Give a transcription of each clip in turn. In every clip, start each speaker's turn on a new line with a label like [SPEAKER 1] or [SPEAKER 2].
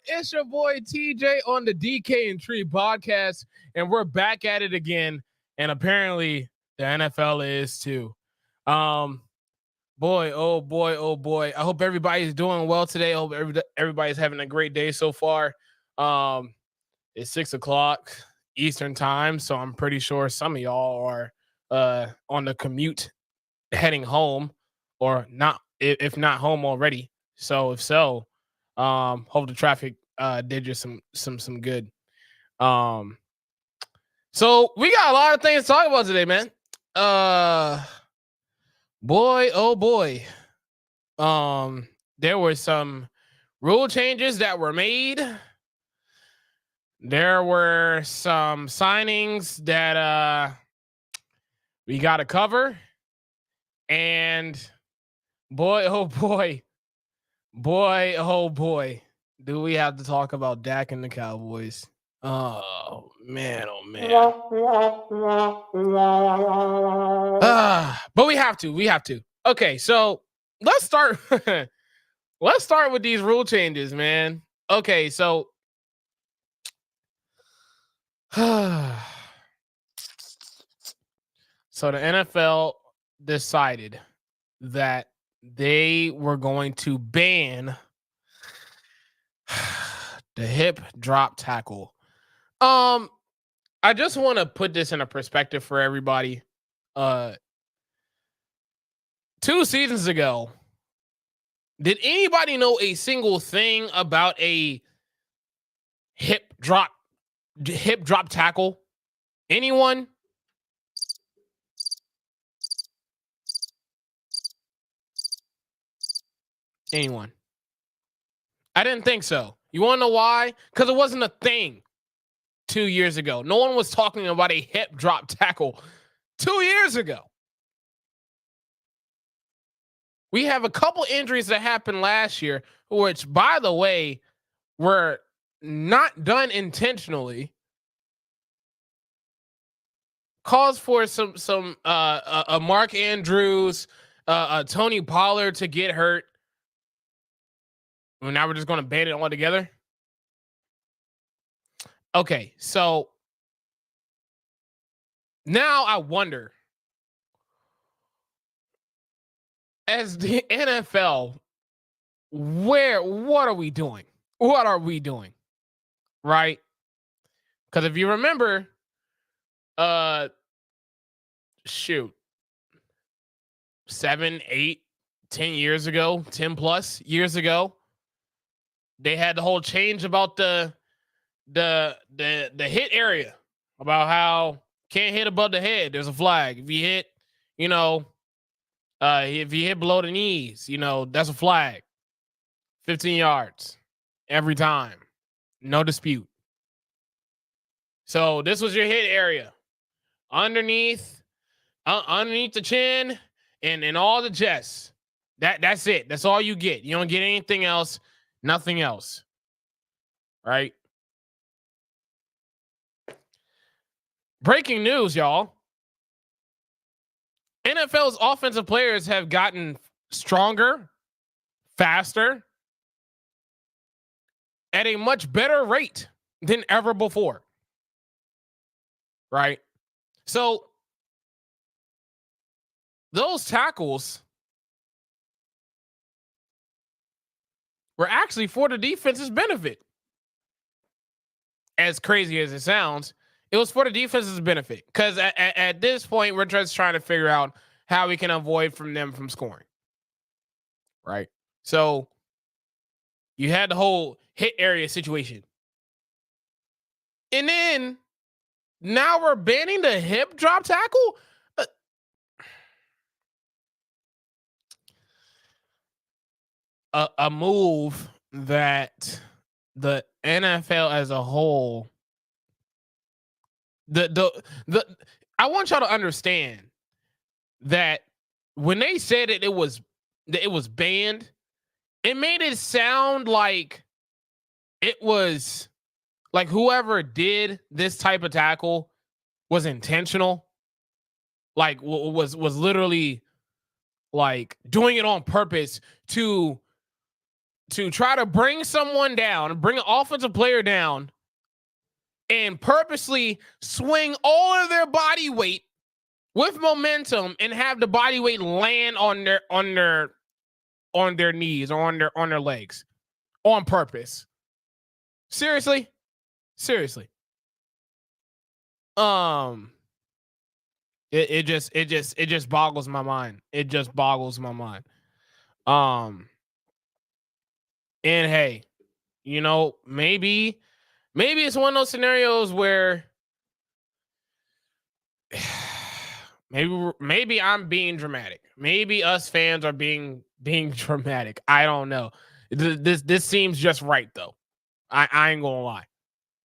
[SPEAKER 1] It's your boy TJ on the DK and Tree podcast, and we're back at it again. And apparently, the NFL is too. Um, boy, oh boy, oh boy. I hope everybody's doing well today. I hope everybody's having a great day so far. It's 6 o'clock Eastern time, so I'm pretty sure some of y'all are on the commute heading home, or not, if not home already. So if so, hope the traffic did you some good. Um, so we got a lot of things to talk about today, man. Boy, oh boy. There were some rule changes that were made. There were some signings that we got to cover. And boy, oh boy. Boy, oh boy. Do we have to talk about Dak and the Cowboys? Oh man, oh man. But we have to. Okay, so let's start. Let's start with these rule changes, man. Okay, so so the NFL decided that they were going to ban the hip drop tackle. I just want to put this in a perspective for everybody. 2 seasons ago, did anybody know a single thing about a hip drop tackle? Anyone? Anyone? I didn't think so. You want to know why? Because it wasn't a thing 2 years ago. No one was talking about a hip drop tackle 2 years ago. We have a couple injuries that happened last year, which, by the way, were not done intentionally. Calls for some Mark Andrews, Tony Pollard to get hurt. Well, now we're just going to ban it all together. Okay, so now I wonder, as the NFL, what are we doing? What are we doing? Right? Because if you remember, shoot, 7, 8, 10 years ago, 10 plus years ago, they had the whole change about the hit area, about how can't hit above the head. There's a flag. If you hit, if you hit below the knees, that's a flag. 15 yards every time. No dispute. So this was your hit area. Underneath the chin and all the chest. That's it. That's all you get. You don't get anything else, nothing else. Right? Breaking news, y'all. NFL's offensive players have gotten stronger, faster, at a much better rate than ever before. Right? So those tackles were actually for the defense's benefit. As crazy as it sounds, it was for the defense's benefit. Because at this point, we're just trying to figure out how we can avoid them from scoring. Right? So you had the whole hit area situation. And then now we're banning the hip drop tackle? A move that the NFL as a whole, I want y'all to understand that when they said it was banned, it made it sound like it was like whoever did this type of tackle was intentional, like was literally like doing it on purpose to to try to bring someone down, bring an offensive player down, and purposely swing all of their body weight with momentum and have the body weight land on their knees or on their legs on purpose. Seriously? It just boggles my mind. It just boggles my mind. And hey, you know, maybe it's one of those scenarios where maybe I'm being dramatic. Maybe us fans are being dramatic. I don't know. This seems just right though. I ain't gonna lie.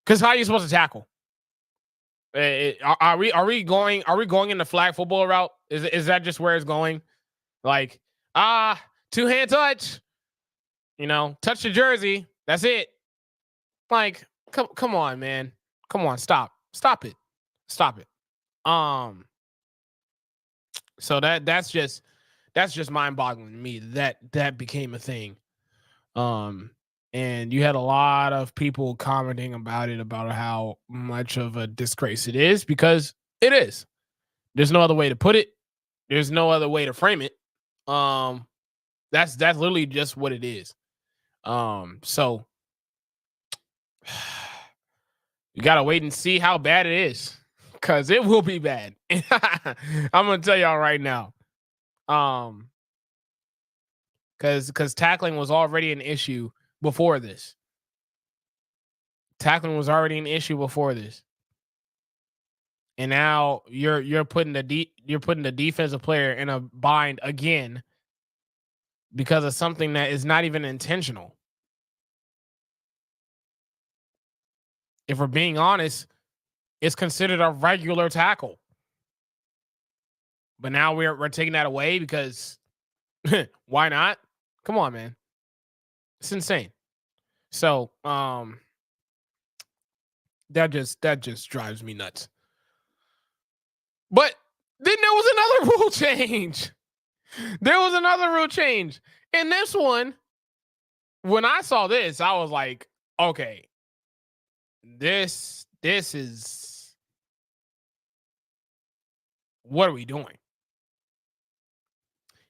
[SPEAKER 1] Because how are you supposed to tackle? Are we going in the flag football route? Is that just where it's going? Like, two-hand touch. You know, touch the jersey. That's it. Like, come on, man. Come on, stop it. So that's just mind-boggling to me that became a thing. And you had a lot of people commenting about it, about how much of a disgrace it is, because it is. There's no other way to put it. There's no other way to frame it. That's literally just what it is. So you gotta wait and see how bad it is, because it will be bad. I'm gonna tell y'all right now. Because tackling was already an issue before this. And now you're putting the defensive player in a bind again because of something that is not even intentional. If we're being honest, it's considered a regular tackle. But now we're taking that away because why not? Come on, man. It's insane. So, that just drives me nuts. But then there was another rule change. And this one, when I saw this, I was like, okay, this is, what are we doing?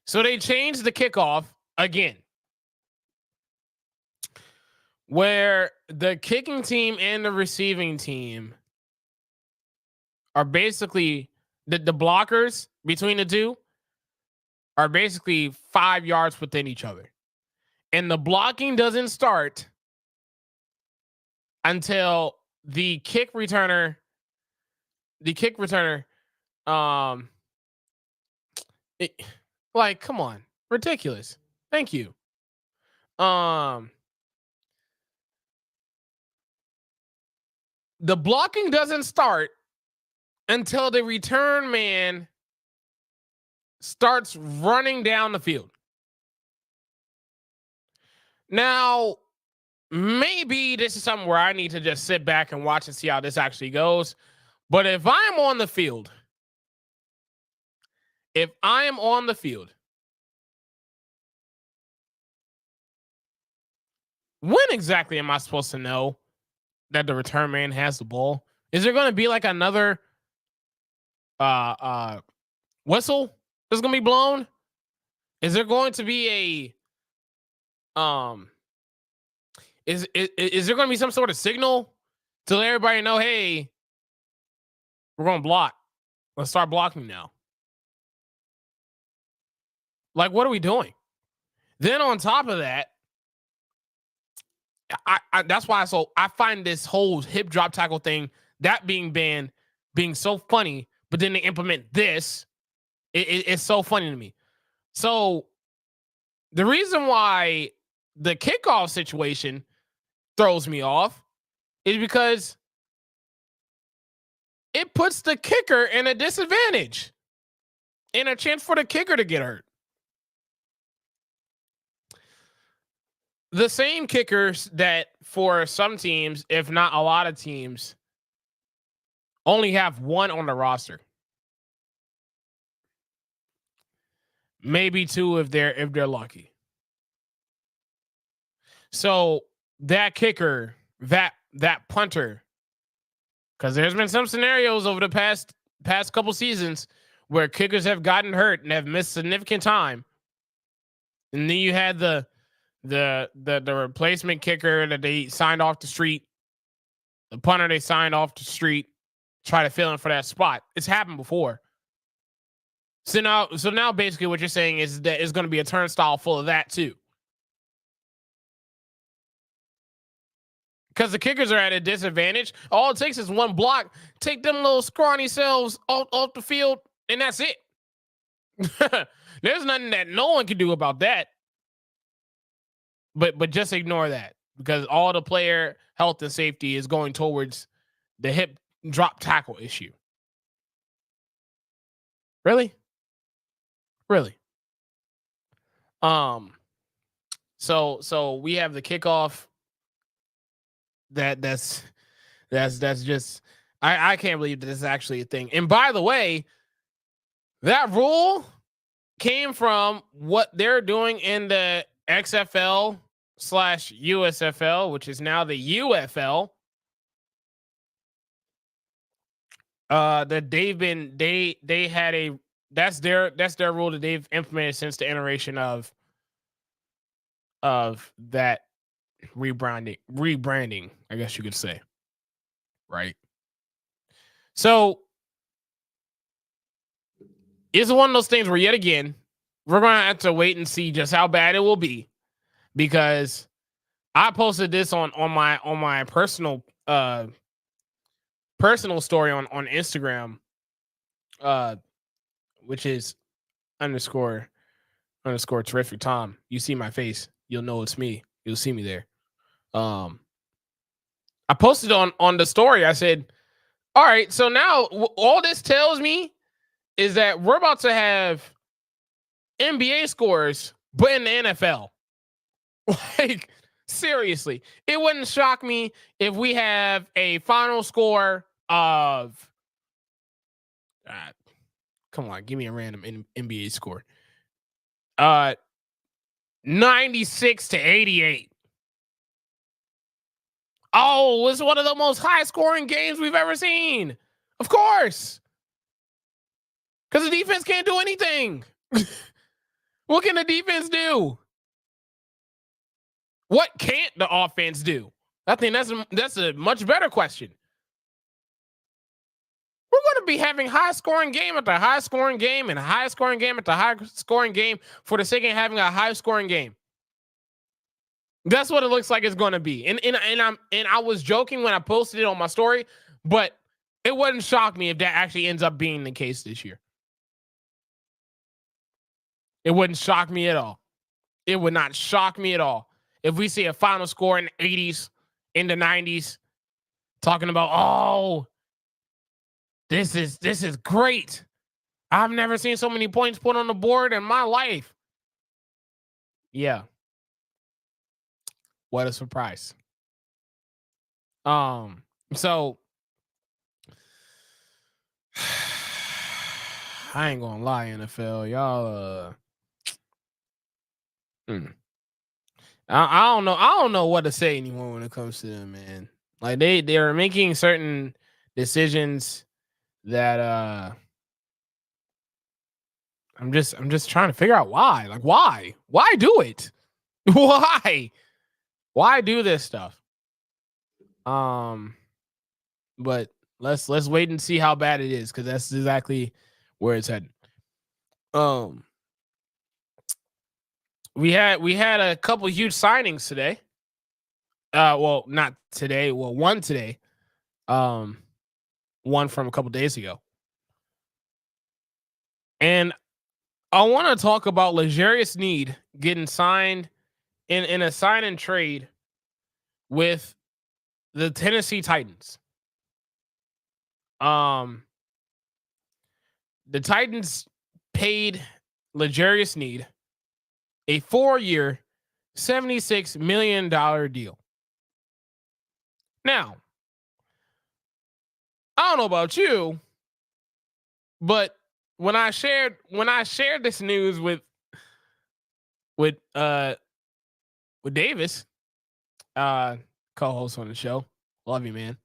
[SPEAKER 1] So they changed the kickoff again, where the kicking team and the receiving team are basically the blockers between the two are basically 5 yards within each other. And the blocking doesn't start until the kick returner, like, come on, ridiculous. Thank you. The blocking doesn't start until the return man starts running down the field. Now, maybe this is something where I need to just sit back and watch and see how this actually goes. But if I am on the field, when exactly am I supposed to know that the return man has the ball? Is there going to be like another whistle that's going to be blown? Is there going to be is there going to be some sort of signal to let everybody know, hey, we're going to block. Let's start blocking now. Like, what are we doing? Then on top of that, that's why I find this whole hip drop tackle thing, that being banned, being so funny, but then they implement this. It's so funny to me. So the reason why the kickoff situation throws me off is because it puts the kicker in a disadvantage and a chance for the kicker to get hurt. The same kickers that for some teams, if not a lot of teams, only have one on the roster. Maybe two if they're lucky. So that kicker, that punter, because there's been some scenarios over the past couple seasons where kickers have gotten hurt and have missed significant time, and then you had the replacement kicker that they signed off the street, the punter they signed off the street, try to fill in for that spot. It's happened before. So now basically what you're saying is that it's going to be a turnstile full of that too. Because the kickers are at a disadvantage. All it takes is one block. Take them little scrawny selves off the field, and that's it. There's nothing that no one can do about that. But just ignore that, because all the player health and safety is going towards the hip drop tackle issue. Really? So we have the kickoff. That's just I can't believe that this is actually a thing. And by the way, that rule came from what they're doing in the XFL/USFL, which is now the UFL. That they had a that's their rule that they've implemented since the iteration of that rebranding, I guess you could say. Right. So it's one of those things where, yet again, we're going to have to wait and see just how bad it will be, because I posted this on my personal story on Instagram, which is __ terrific Tom. You see my face, you'll know it's me. You'll see me there. I posted on the story. I said, all right, so now all this tells me is that we're about to have NBA scores, but in the NFL. Like, seriously, it wouldn't shock me if we have a final score of come on, give me a random NBA score. 96-88. Oh, it's one of the most high-scoring games we've ever seen. Of course. Because the defense can't do anything. What can the defense do? What can't the offense do? I think that's a much better question. We're going to be having high-scoring game after high-scoring game and high-scoring game after high-scoring game for the sake of having a high-scoring game. That's what it looks like it's going to be. And I was joking when I posted it on my story, but it wouldn't shock me if that actually ends up being the case this year. It wouldn't shock me at all. It would not shock me at all if we see a final score in the 80s, in the 90s, talking about, oh, this is great. I've never seen so many points put on the board in my life. Yeah. What a surprise. So I ain't gonna lie, NFL, y'all. I don't know what to say anymore when it comes to them, man. Like they are making certain decisions that I'm just trying to figure out why. Like why do it? Why do this stuff? But let's wait and see how bad it is, because that's exactly where it's headed. We had a couple huge signings today. Well, not today. Well, one today. One from a couple days ago. And I want to talk about L'Jarius Sneed getting signed in a sign and trade with the Tennessee Titans. The Titans paid L'Jarius Sneed a 4-year, $76 million deal. Now, I don't know about you, but when I shared this news with Davis, co-host on the show. Love you, man.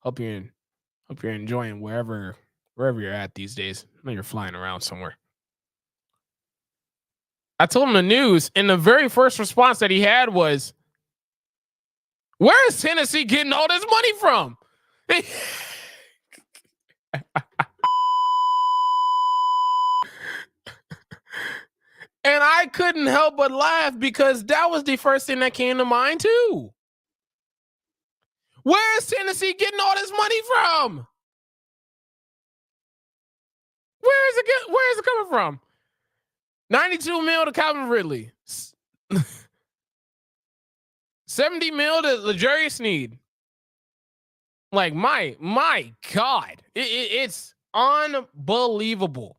[SPEAKER 1] Hope you're enjoying wherever you're at these days. I know you're flying around somewhere. I told him the news, and the very first response that he had was, "Where is Tennessee getting all this money from?" And I couldn't help but laugh because that was the first thing that came to mind too. Where is Tennessee getting all this money from? Where is it coming from? 92 mil to Calvin Ridley. 70 mil to L'Jarius Sneed. Like my God, it's unbelievable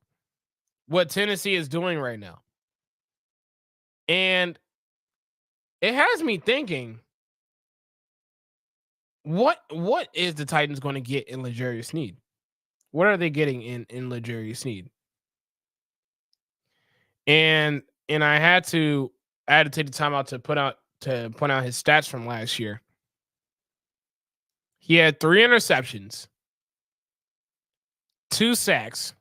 [SPEAKER 1] what Tennessee is doing right now, and it has me thinking, what is the Titans going to get in L'Jarius Sneed? What are they getting in L'Jarius Sneed? And I had to take the time out to point out his stats from last year. He had 3 interceptions, 2 sacks,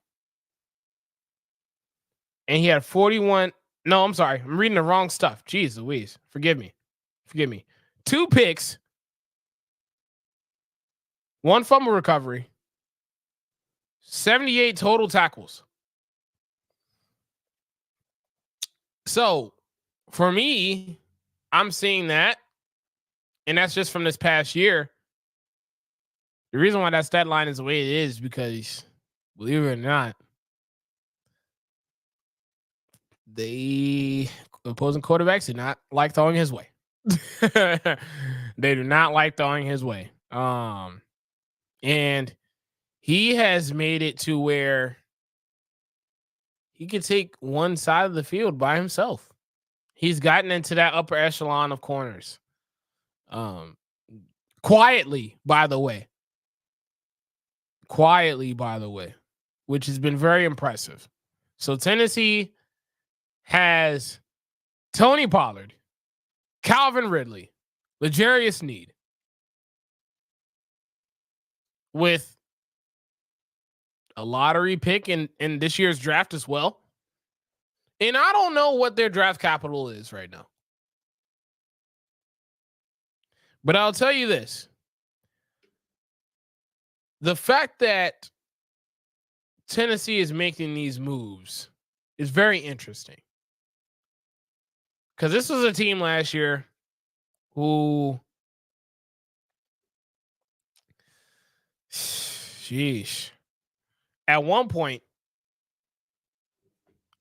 [SPEAKER 1] and he had 41. No, I'm sorry. I'm reading the wrong stuff. Jeez Louise. Forgive me. 2 picks, 1 fumble recovery, 78 total tackles. So for me, I'm seeing that, and that's just from this past year. The reason why that stat line is the way it is because, believe it or not, the opposing quarterbacks do not like throwing his way. They do not like throwing his way. And he has made it to where he can take one side of the field by himself. He's gotten into that upper echelon of corners. Quietly, by the way, which has been very impressive. So Tennessee has Tony Pollard, Calvin Ridley, L'Jarius Sneed, with a lottery pick in this year's draft as well. And I don't know what their draft capital is right now. But I'll tell you this. The fact that Tennessee is making these moves is very interesting. Because this was a team last year who, sheesh, at one point,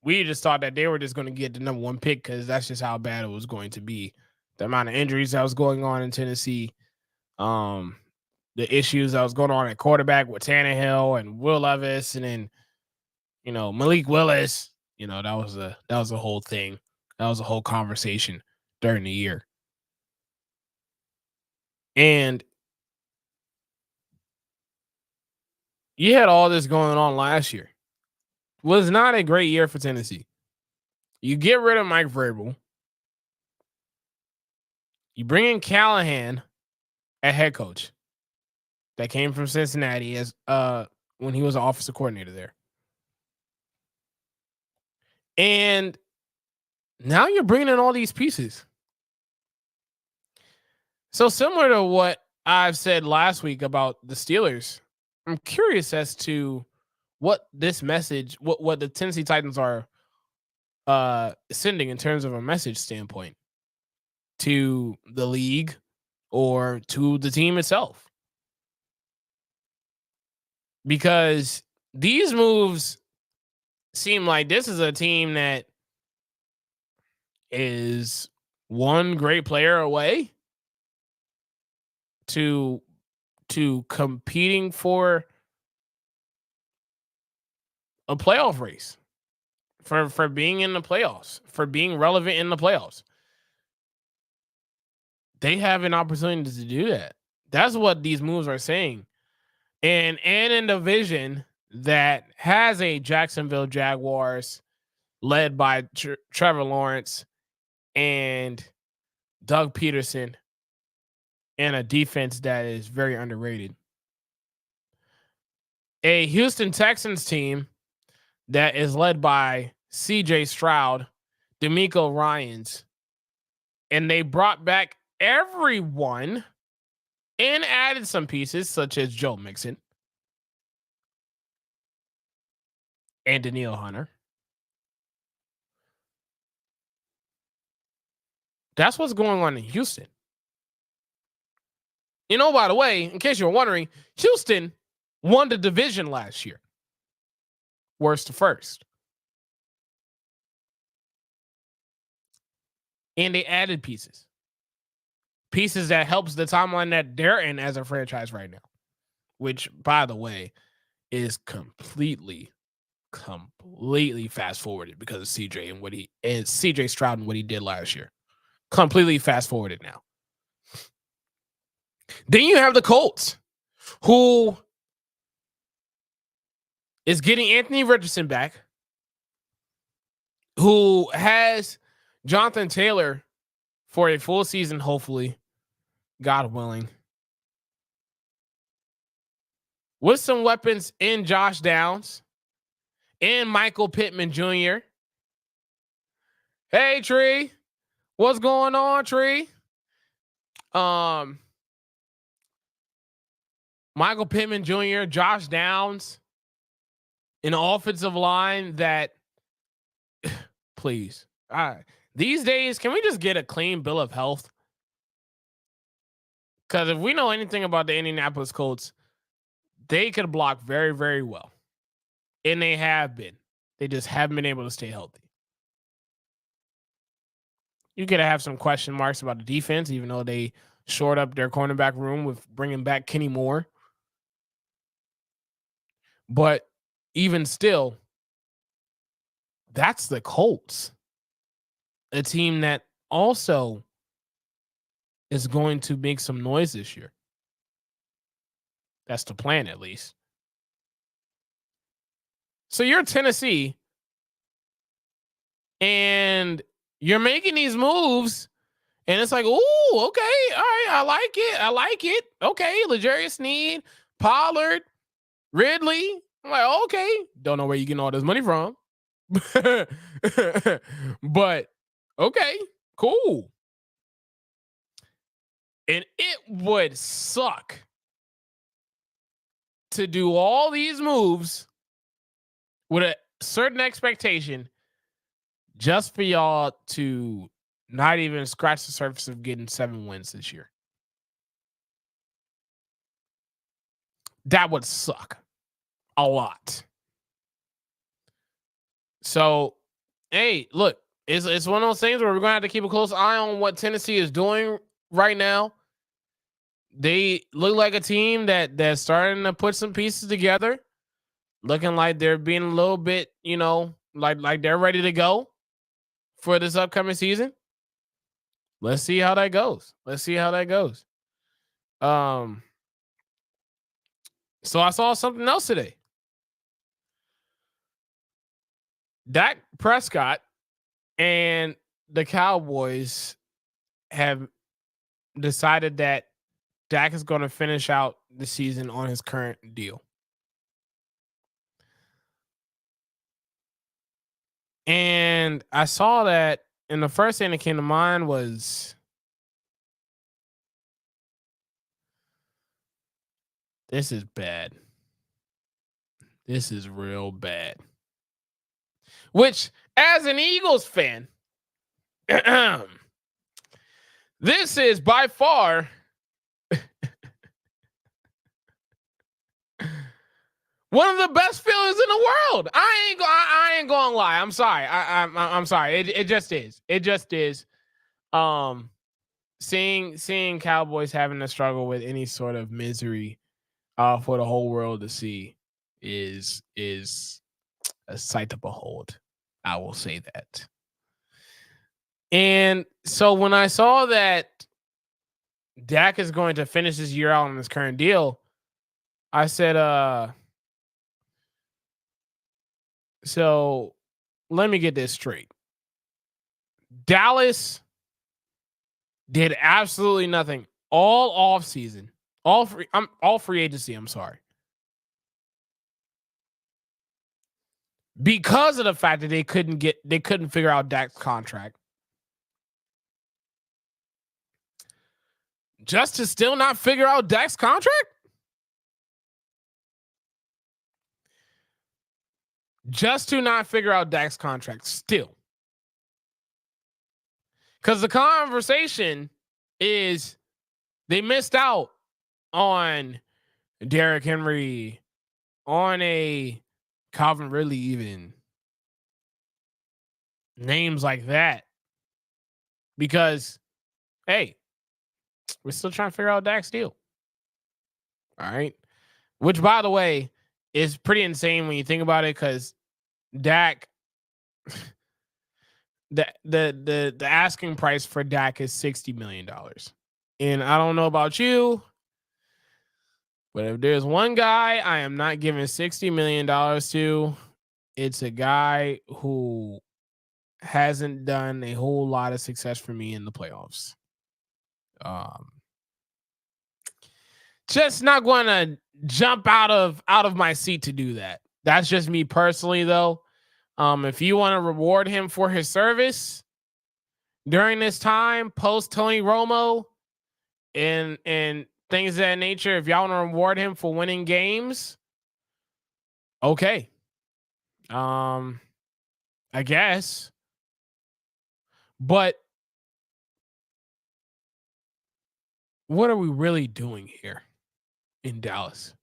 [SPEAKER 1] we just thought that they were just going to get the number 1 pick because that's just how bad it was going to be. The amount of injuries that was going on in Tennessee, the issues that was going on at quarterback with Tannehill and Will Levis, and then, Malik Willis. That was a whole thing. That was a whole conversation during the year. And you had all this going on last year. Was not a great year for Tennessee. You get rid of Mike Vrabel. You bring in Callahan at head coach that came from Cincinnati as when he was an offensive coordinator there. And now you're bringing in all these pieces. So similar to what I've said last week about the Steelers, I'm curious as to what this message, what the Tennessee Titans are sending in terms of a message standpoint to the league or to the team itself. Because these moves seem like this is a team that is one great player away to competing for a playoff race, for being in the playoffs, for being relevant in the playoffs. They have an opportunity to do that. That's what these moves are saying. And in a division that has a Jacksonville Jaguars led by Trevor Lawrence and Doug Peterson and a defense that is very underrated. A Houston Texans team that is led by CJ Stroud, DeMeco Ryans, and they brought back everyone and added some pieces such as Joe Mixon and Danielle Hunter. That's what's going on in Houston. You know, by the way, in case you're wondering, Houston won the division last year. Worst to first. And they added pieces. Pieces that helps the timeline that they're in as a franchise right now. Which, by the way, is completely fast forwarded because of CJ and CJ Stroud and what he did last year. Completely fast forwarded now. Then you have the Colts, who is getting Anthony Richardson back, who has Jonathan Taylor for a full season, hopefully, God willing, with some weapons in Josh Downs and Michael Pittman Jr. Hey, Tree. What's going on, Tree? Michael Pittman Jr., Josh Downs, an offensive line that, please, these days, can we just get a clean bill of health? Because if we know anything about the Indianapolis Colts, they could block very, very well. And they have been. They just haven't been able to stay healthy. You could have some question marks about the defense, even though they shored up their cornerback room with bringing back Kenny Moore. But even still, that's the Colts. A team that also is going to make some noise this year. That's the plan, at least. So you're Tennessee, and you're making these moves, and it's like, ooh, okay, all right, I like it. Okay, L'Jarius Sneed, Pollard, Ridley. I'm like, okay, don't know where you're getting all this money from. But, okay, cool. And it would suck to do all these moves with a certain expectation just for y'all to not even scratch the surface of getting 7 wins this year. That would suck a lot. So, hey, look, it's one of those things where we're going to have to keep a close eye on what Tennessee is doing right now. They look like a team that's starting to put some pieces together, looking like they're being a little bit, like they're ready to go for this upcoming season. Let's see how that goes. So I saw something else today. Dak Prescott and the Cowboys have decided that Dak is going to finish out the season on his current deal. And I saw that, and the first thing that came to mind was, this is bad. This is real bad. Which, as an Eagles fan, this is by far one of the best feelings in the world. I ain't gonna lie. I'm sorry. I'm sorry. It just is. It just is. Seeing Cowboys having to struggle with any sort of misery for the whole world to see is a sight to behold. I will say that. And so when I saw that Dak is going to finish his year out on his current deal, I said, so let me get this straight. Dallas did absolutely nothing all off season, all free agency. I'm sorry, because of the fact that they couldn't figure out Dak's contract. Just to still not figure out Dak's contract? Just to not figure out Dak's contract still. Because the conversation is they missed out on Derrick Henry, on a Calvin Ridley, even names like that. Because, hey, we're still trying to figure out Dak's deal. All right. Which, by the way, is pretty insane when you think about it, because Dak, the asking price for Dak is $60 million. And I don't know about you, but if there's one guy I am not giving $60 million to, it's a guy who hasn't done a whole lot of success for me in the playoffs. Just not going to jump out of my seat to do that. That's just me personally, though. If you want to reward him for his service during this time, post Tony Romo and things of that nature, if y'all want to reward him for winning games, okay. I guess. But what are we really doing here in Dallas?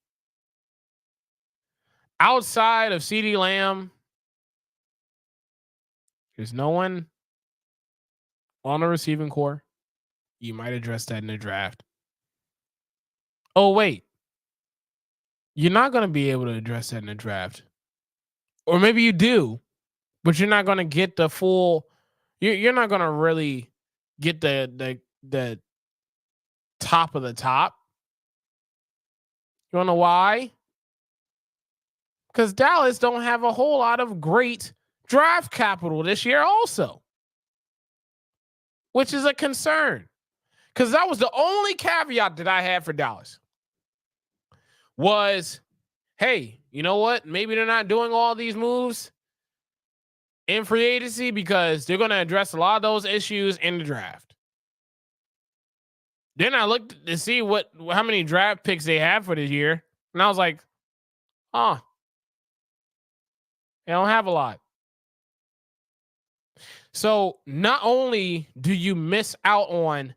[SPEAKER 1] Outside of CeeDee Lamb, there's no one on the receiving core. You might address that in the draft. Oh, wait. You're not going to be able to address that in the draft. Or maybe you do, but you're not going to get the full. You're not going to really get the top of the top. You want to know why? Because Dallas don't have a whole lot of great draft capital this year also, which is a concern. Because that was the only caveat that I had for Dallas was, hey, you know what? Maybe they're not doing all these moves in free agency because they're going to address a lot of those issues in the draft. Then I looked to see how many draft picks they have for this year, and I was like, they don't have a lot. So not only do you miss out on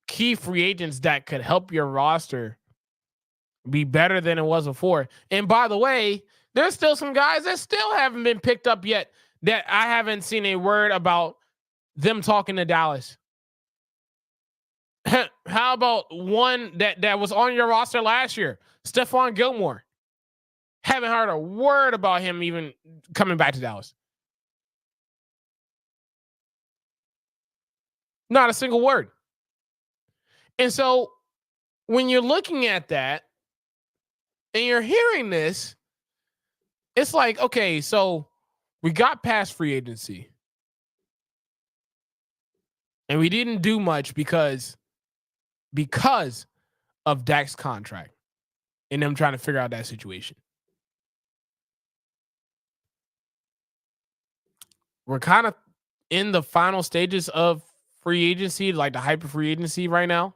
[SPEAKER 1] key free agents that could help your roster be better than it was before. And by the way, there's still some guys that still haven't been picked up yet that I haven't seen a word about them talking to Dallas. How about one that was on your roster last year, Stephon Gilmore? Haven't heard a word about him even coming back to Dallas. Not a single word. And so when you're looking at that and you're hearing this, it's like, okay, so we got past free agency. And we didn't do much because of Dak's contract and them trying to figure out that situation. We're kind of in the final stages of free agency, like the hyper free agency right now,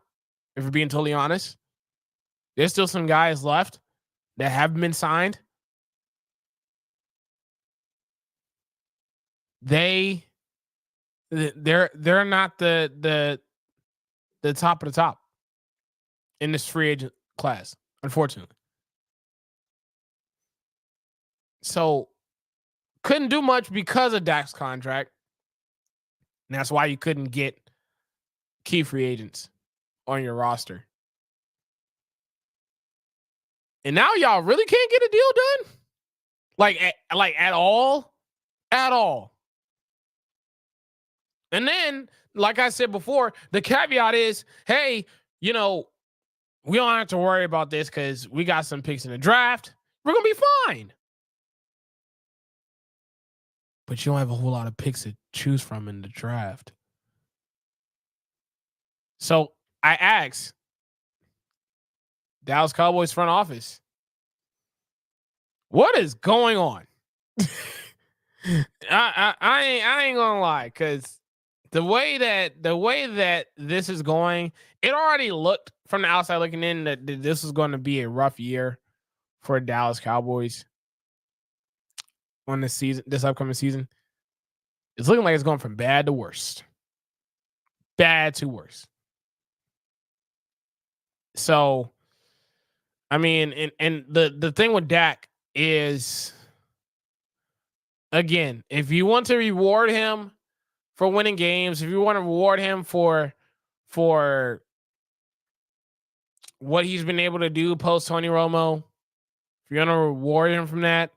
[SPEAKER 1] if we're being totally honest. There's still some guys left that haven't been signed. They're not the top of the top in this free agent class, unfortunately. So couldn't do much because of Dak's contract. And that's why you couldn't get key free agents on your roster. And now y'all really can't get a deal done? Like at all? At all. And then, like I said before, the caveat is, hey, we don't have to worry about this because we got some picks in the draft. We're going to be fine. But you don't have a whole lot of picks to choose from in the draft. So I asked Dallas Cowboys front office, what is going on? I ain't gonna lie, because the way that this is going, it already looked from the outside looking in that this was going to be a rough year for Dallas Cowboys on this upcoming season. It's looking like it's going from bad to worst. Bad to worse. So, I mean, and the thing with Dak is, again, if you want to reward him for winning games, if you want to reward him for what he's been able to do post Tony Romo, if you're gonna reward him from that,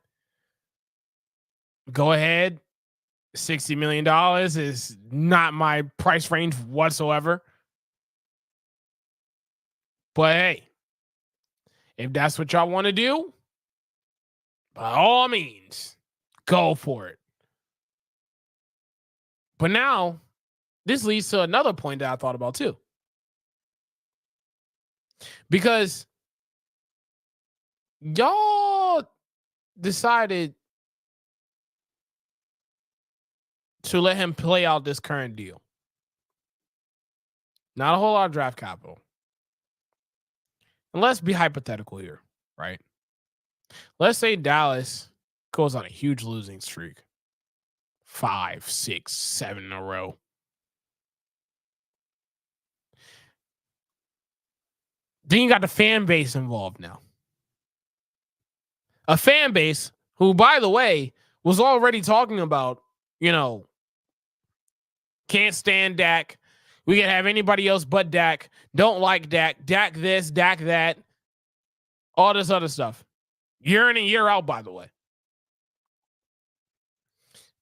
[SPEAKER 1] go ahead. $60 million is not my price range whatsoever. But hey, if that's what y'all want to do, by all means, go for it. But now, this leads to another point that I thought about too. Because y'all decided to let him play out this current deal. Not a whole lot of draft capital. And let's be hypothetical here, right? Let's say Dallas goes on a huge losing streak. 5, 6, 7 in a row. Then you got the fan base involved now. A fan base who, by the way, was already talking about, can't stand Dak. We can have anybody else but Dak. Don't like Dak. Dak this, Dak that. All this other stuff. Year in and year out, by the way.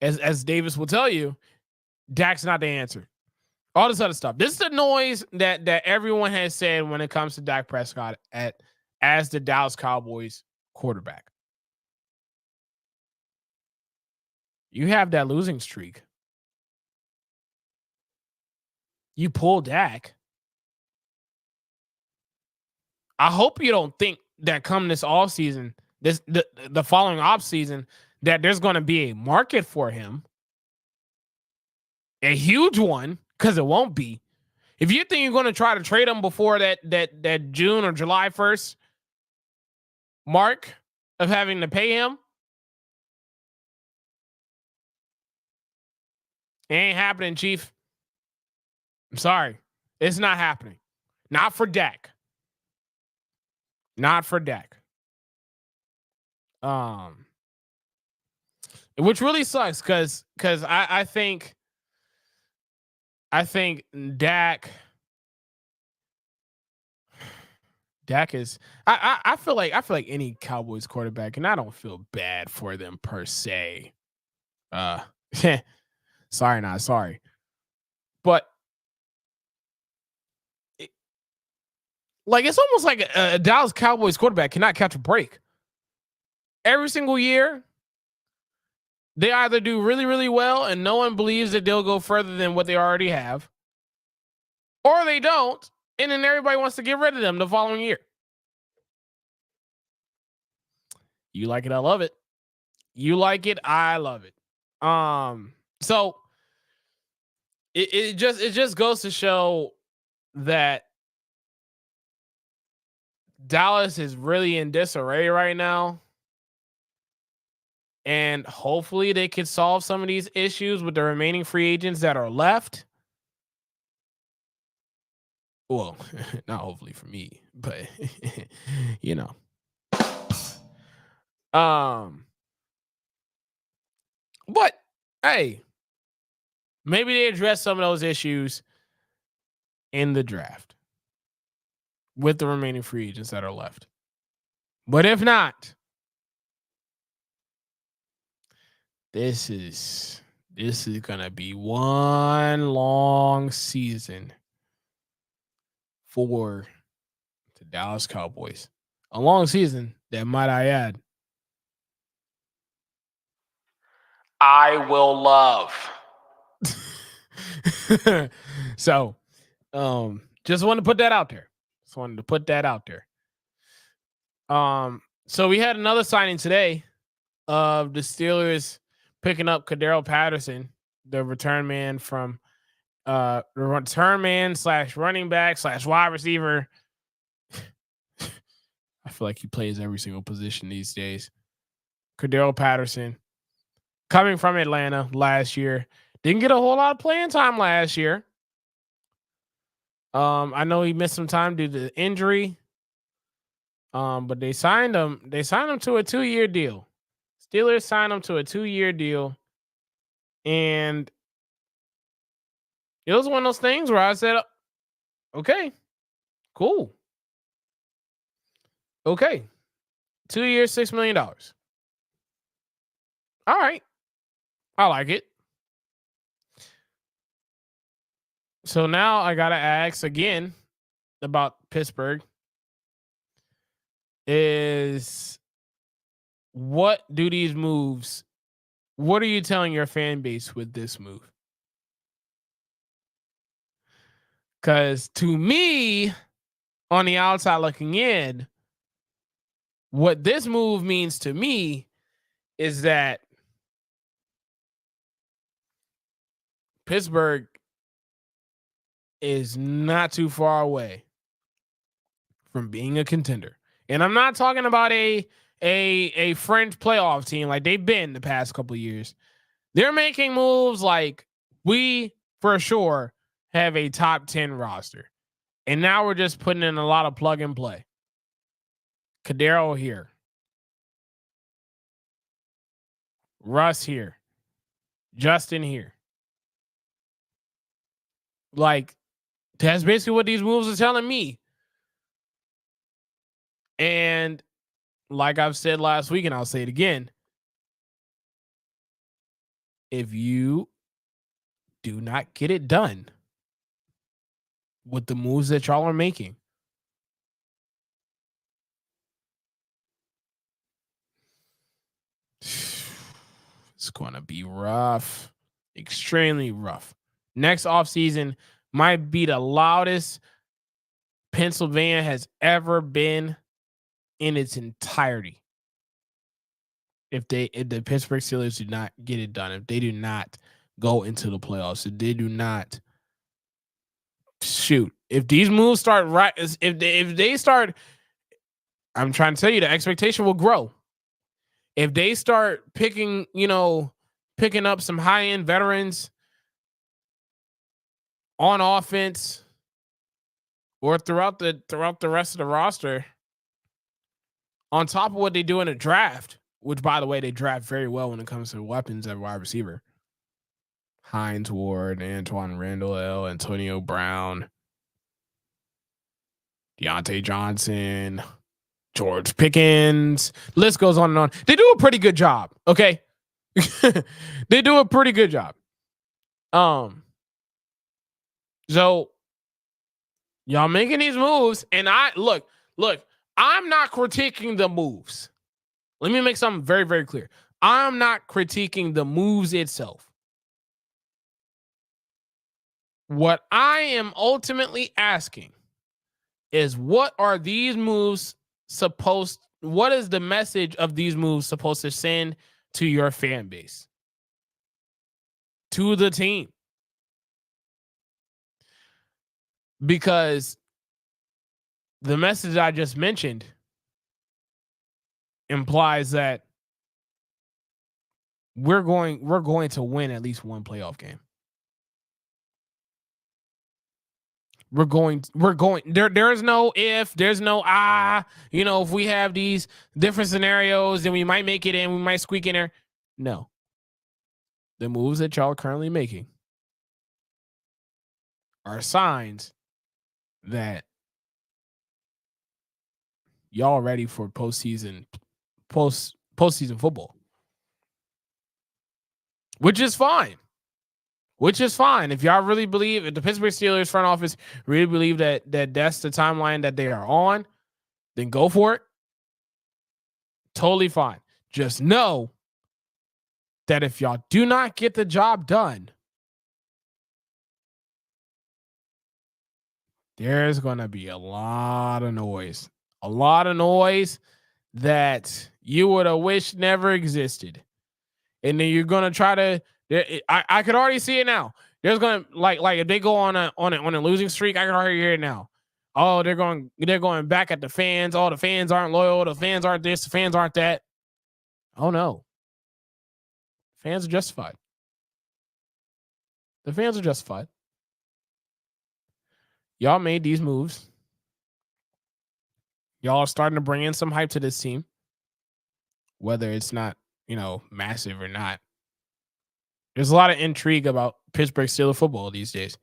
[SPEAKER 1] As Davis will tell you, Dak's not the answer. All this other stuff. This is the noise that everyone has said when it comes to Dak Prescott as the Dallas Cowboys quarterback. You have that losing streak. You pull Dak. I hope you don't think that come this offseason, the following offseason, that there's going to be a market for him. A huge one, because it won't be. If you think you're going to try to trade him before that June or July 1st mark of having to pay him, it ain't happening, Chief. I'm sorry. It's not happening. Not for Dak. Not for Dak. Which really sucks because I think Dak is I feel like any Cowboys quarterback, and I don't feel bad for them per se. Sorry, not sorry. But it's almost like a Dallas Cowboys quarterback cannot catch a break. Every single year, they either do really, really well and no one believes that they'll go further than what they already have, or they don't, and then everybody wants to get rid of them the following year. You like it, I love it. You like it, I love it. So it just goes to show that Dallas is really in disarray right now. And hopefully they can solve some of these issues with the remaining free agents that are left. Well, not hopefully for me, but But hey, maybe they address some of those issues in the draft with the remaining free agents that are left. But if not, this is gonna be one long season for the Dallas Cowboys. A long season that, might I add, I will love. So, Just wanted to put that out there. So we had another signing today of the Steelers picking up Cordarrelle Patterson, the return man from the return man / running back / wide receiver. I feel like he plays every single position these days. Cordarrelle Patterson, coming from Atlanta last year, didn't get a whole lot of playing time last year. I know he missed some time due to injury. But they signed him. They signed him to a 2-year deal. Steelers signed him to a 2-year deal, and it was one of those things where I said, "Okay, cool, okay, 2 years, $6 million. All right, I like it." So now I gotta ask again about Pittsburgh. Is what do these moves? What are you telling your fan base with this move? Because to me, on the outside looking in, what this move means to me is that Pittsburgh is not too far away from being a contender. And I'm not talking about a French playoff team like they've been the past couple of years. They're making moves like we for sure have a top 10 roster. And now we're just putting in a lot of plug and play. Cordarrelle here. Russ here. Justin here. Like, that's basically what these moves are telling me. And like I've said last week, and I'll say it again, if you do not get it done with the moves that y'all are making, it's going to be rough, extremely rough. Next offseason might be the loudest Pennsylvania has ever been in its entirety. If the Pittsburgh Steelers do not get it done, if they do not go into the playoffs, if they do not shoot, if these moves start right, if they start, I'm trying to tell you, the expectation will grow. If they start picking up some high end veterans on offense or throughout the rest of the roster, on top of what they do in a draft, which by the way they draft very well when it comes to weapons at wide receiver. Hines Ward, Antoine Randall, Antonio Brown, Deontay Johnson, George Pickens. List goes on and on. They do a pretty good job. Okay. They do a pretty good job. So y'all making these moves, and I look, I'm not critiquing the moves. Let me make something very, very clear. I'm not critiquing the moves itself. What I am ultimately asking is, what are these moves what is the message of these moves supposed to send to your fan base, to the team? Because the message I just mentioned implies that we're going to win at least one playoff game. We're going there is no if, there's no if we have these different scenarios, then we might make it in, we might squeak in there. No. The moves that y'all are currently making are signs that y'all ready for postseason football. Which is fine. If y'all really believe, if the Pittsburgh Steelers front office really believe that that's the timeline that they are on, then go for it. Totally fine. Just know that if y'all do not get the job done, there's going to be a lot of noise. A lot of noise that you would have wished never existed. And then you're going to try to I could already see it now. There's going to like if they go on a losing streak, I can already hear it now. Oh, they're going back at the fans. Oh, the fans aren't loyal. The fans aren't this. The fans aren't that. Oh no. Fans are justified. The fans are justified. Y'all made these moves. Y'all are starting to bring in some hype to this team. Whether it's not, massive or not. There's a lot of intrigue about Pittsburgh Steelers football these days.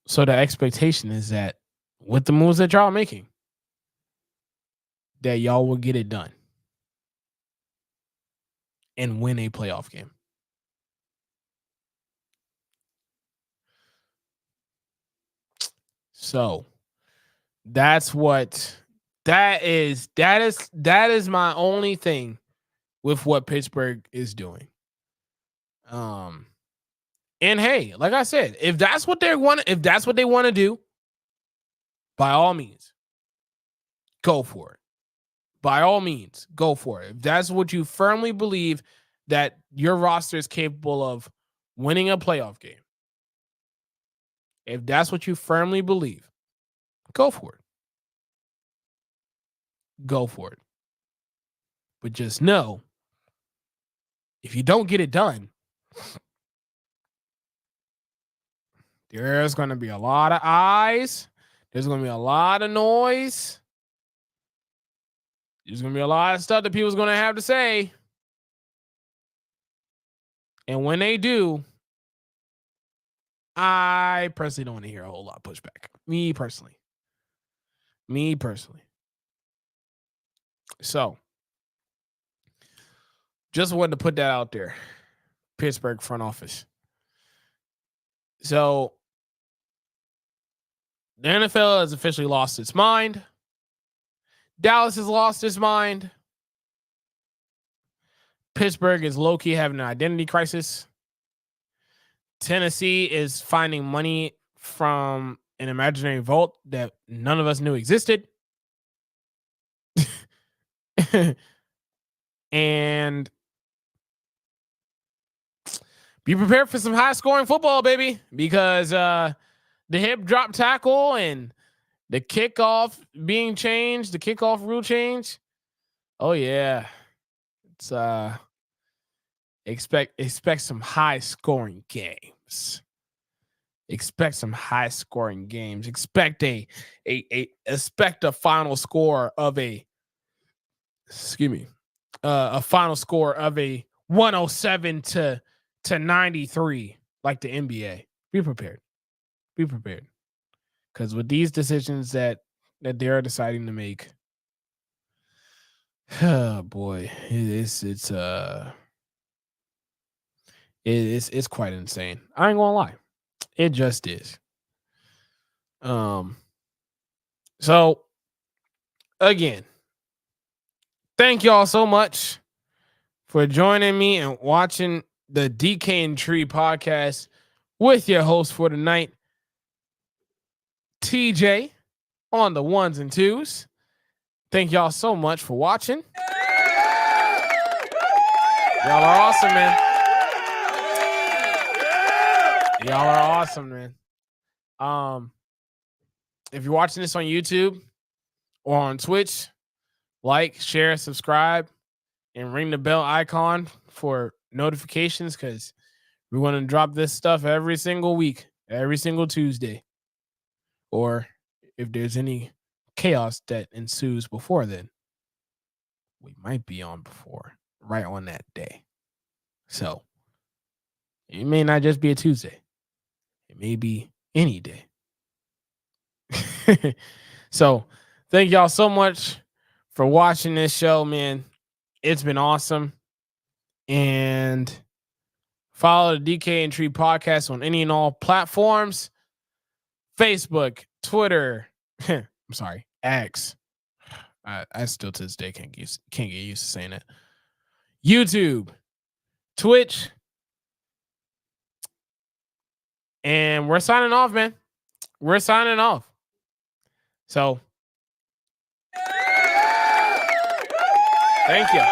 [SPEAKER 1] So the expectation is that with the moves that y'all are making, that y'all will get it done and win a playoff game. So that is my only thing with what Pittsburgh is doing. And hey, like I said, if that's what they want to do, by all means, go for it. By all means, go for it. If that's what you firmly believe that your roster is capable of winning a playoff game, if that's what you firmly believe, go for it. Go for it. But just know, if you don't get it done, there's going to be a lot of eyes. There's going to be a lot of noise. There's going to be a lot of stuff that people's going to have to say. And when they do, I personally don't want to hear a whole lot of pushback. Me personally. So, just wanted to put that out there. Pittsburgh front office. So, the NFL has officially lost its mind. Dallas has lost its mind. Pittsburgh is low-key having an identity crisis. Tennessee is finding money from an imaginary vault that none of us knew existed. And be prepared for some high-scoring football, baby, because the hip drop tackle and the kickoff being changed, the kickoff rule change. Oh yeah, it's expect some high-scoring games. Expect some high-scoring games. Expect a final score of a final score of a 107 to 93, like the NBA. Be prepared. Be prepared. Because with these decisions that they're deciding to make, oh boy, it's quite insane. I ain't gonna lie. It just is. So again, thank y'all so much for joining me and watching the DK and Tree podcast with your host for tonight, TJ, on the ones and twos. Thank y'all so much for watching. Y'all are awesome, man. Y'all are awesome, man. If you're watching this on YouTube or on Twitch, like, share, subscribe, and ring the bell icon for notifications, because we're going to drop this stuff every single week, every single Tuesday. Or if there's any chaos that ensues before then, we might be on right on that day. So it may not just be a Tuesday. It may be any day. So thank y'all so much for watching this show, man. It's been awesome. And follow the DK and Tree podcast on any and all platforms. Facebook, Twitter, I'm sorry, X. I still to this day can't get used to saying it. YouTube, Twitch, And we're signing off, man. We're signing off. So thank you.